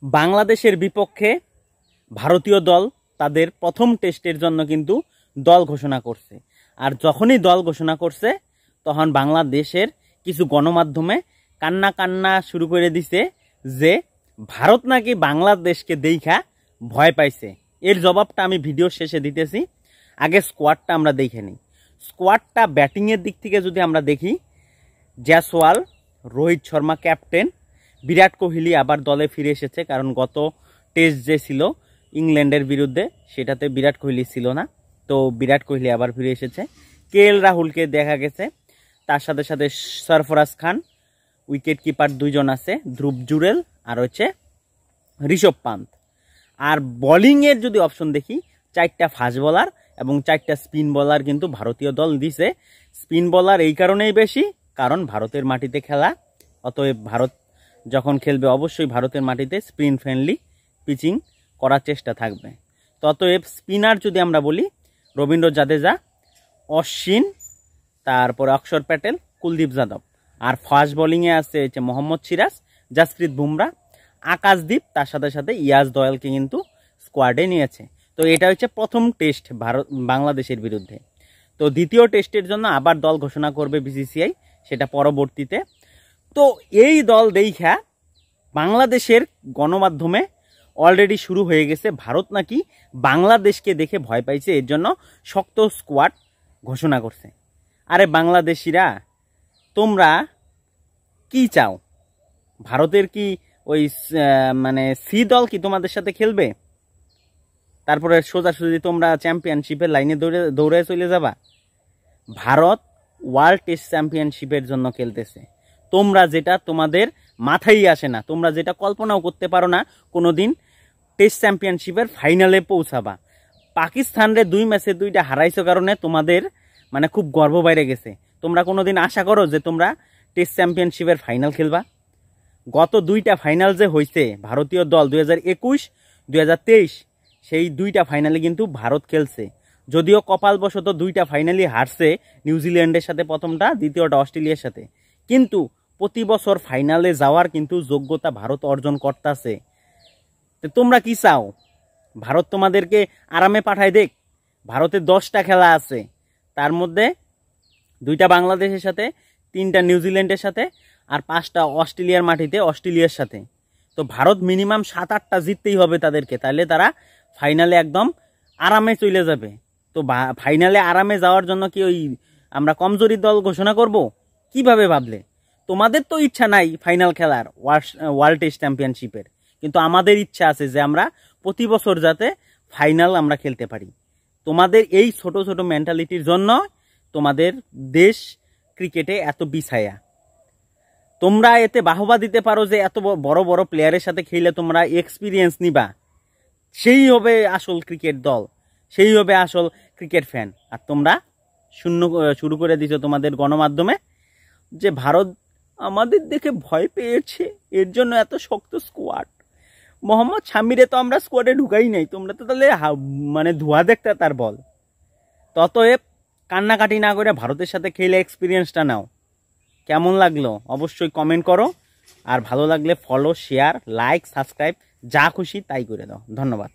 বাংলাদেশের বিপক্ষে ভারতীয় দল তাদের প্রথম টেস্টের জন্য কিন্তু দল ঘোষণা করছে। আর যখনই দল ঘোষণা করছে তখন বাংলাদেশের কিছু গণমাধ্যমে কান্না কান্না শুরু করে দিছে যে ভারত নাকি বাংলাদেশকে দেখা ভয় পাইছে। এর জবাবটা আমি ভিডিও শেষে দিতেছি। আগে স্কোয়াডটা আমরা দেখে নিই। স্কোয়াডটা ব্যাটিংয়ের দিক থেকে যদি আমরা দেখি, জয়সওয়াল, রোহিত শর্মা ক্যাপ্টেন, বিরাট কোহলি আবার দলে ফিরে এসেছে, কারণ গত টেস্ট যে ছিল ইংল্যান্ডের বিরুদ্ধে সেটাতে বিরাট কোহলি ছিল না, তো বিরাট কোহলি আবার ফিরে এসেছে। কেএল রাহুলকে দেখা গেছে, তার সাথে সাথে সরফরাজ খান, উইকেট কিপার দুইজন আছে, ধ্রুব জুরেল আর হচ্ছে ঋষভ পান্ত। আর বোলিংয়ের যদি অপশন দেখি, 4টা ফাস্ট বোলার এবং 4টা স্পিন বোলার কিন্তু ভারতীয় দল দিছে। স্পিন বোলার এই কারণেই বেশি, কারণ ভারতের মাটিতে খেলা, অতএব ভারত যখন খেলবে অবশ্যই ভারতের মাটিতে স্পিন ফ্রেন্ডলি পিচিং করার চেষ্টা থাকবে। অতএব স্পিনার যদি আমরা বলি, রবীন্দ্র জাদেজা, অশ্বিন, তারপরে অক্ষর প্যাটেল, কুলদীপ যাদব। আর ফাস্ট বোলিংয়ে আছে হচ্ছে মোহাম্মদ সিরাজ, জাসপ্রীত বুমরা, আকাশদীপ, তার সাথে সাথে ইয়াজ দয়ালকে কিন্তু স্কোয়াডে নিয়েছে। তো এটা হচ্ছে প্রথম টেস্ট বাংলাদেশের বিরুদ্ধে। তো দ্বিতীয় টেস্টের জন্য আবার দল ঘোষণা করবে বিসিসিআই, সেটা পরবর্তীতে। তো এই দল দেখা বাংলাদেশের গণমাধ্যমে অলরেডি শুরু হয়ে গেছে ভারত নাকি বাংলাদেশকে দেখে ভয় পাইছে, এর জন্য শক্ত স্কোয়াড ঘোষণা করছে। আরে বাংলাদেশিরা, তোমরা কি চাও? ভারতের কি ওই মানে সি দল কি তোমাদের সাথে খেলবে? তারপরে সোজাসুজি তোমরা চ্যাম্পিয়নশিপের লাইনে দৌড়ে চলে যাবা? ভারত ওয়ার্ল্ড টেস্ট চ্যাম্পিয়নশিপের জন্য খেলতেছে। তোমরা যেটা তোমাদের মাথায় আসে না, তোমরা যেটা কল্পনাও করতে পারো না কোনোদিন টেস্ট চ্যাম্পিয়নশিপের ফাইনালে পৌঁছাবা। পাকিস্তানরে 2 ম্যাচে 2টা হারাইছো কারণে তোমাদের মানে খুব গর্ব বাইরে গেছে। তোমরা কোনোদিন আশা করো যে তোমরা টেস্ট চ্যাম্পিয়নশিপের ফাইনাল খেলবা? গত 2টা ফাইনাল যে হয়েছে ভারতীয় দল 2021, 2023, সেই 2টা ফাইনালে কিন্তু ভারত খেলছে। যদিও কপালবশত 2টা ফাইনালি হারছে, নিউজিল্যান্ডের সাথে প্রথমটা, দ্বিতীয়টা অস্ট্রেলিয়ার সাথে, কিন্তু প্রতি বছর ফাইনালে যাওয়ার কিন্তু যোগ্যতা ভারত অর্জন করতেছে। তো তোমরা কি চাও? ভারত তোমাদেরকে আরামে পাঠায় দেখ? ভারতের 10টা খেলা আছে, তার মধ্যে 2টা বাংলাদেশের সাথে, 3টা নিউজিল্যান্ডের সাথে, আর 5টা অস্ট্রেলিয়ার মাটিতে অস্ট্রেলিয়ার সাথে। তো ভারত মিনিমাম 7-8টা জিততেই হবে তাদেরকে, তাহলে তারা ফাইনালে একদম আরামে চলে যাবে। তো ফাইনালে আরামে যাওয়ার জন্য কি ওই আমরা কমজোরি দল ঘোষণা করব? কিভাবে ভাবলে? তোমাদের তো ইচ্ছা নাই ফাইনাল খেলার ওয়ার্ল্ড টেস্ট চ্যাম্পিয়নশিপের, কিন্তু আমাদের ইচ্ছা আছে যে আমরা প্রতি বছর যাতে ফাইনাল আমরা খেলতে পারি। তোমাদের এই ছোট ছোট মেন্টালিটির জন্য তোমাদের দেশ ক্রিকেটে এত বিছায়া। তোমরা এতে বাহবা দিতে পারো যে এত বড় বড় প্লেয়ারের সাথে খেলে তোমরা এক্সপিরিয়েন্স নিবা, সেই হবে আসল ক্রিকেট দল, সেই হবে আসল ক্রিকেট ফ্যান। আর তোমরা শুরু করে দিছো তোমাদের গণমাধ্যমে যে ভারত আমাদের দেখে ভয় পেয়েছে, এর জন্য এত শক্ত স্কোয়াড। মোহাম্মদ শামিরে তো আমরা স্কোয়াডে ঢুকাই নাই, তোমরা তো তাহলে মানে ধোয়া দেখতে তার বল। ততএব কান্নাকাটি না করে ভারতের সাথে খেলে এক্সপিরিয়েন্সটা নাও। কেমন লাগলো অবশ্যই কমেন্ট করো, আর ভালো লাগলে ফলো, শেয়ার, লাইক, সাবস্ক্রাইব যা খুশি তাই করে দাও। ধন্যবাদ।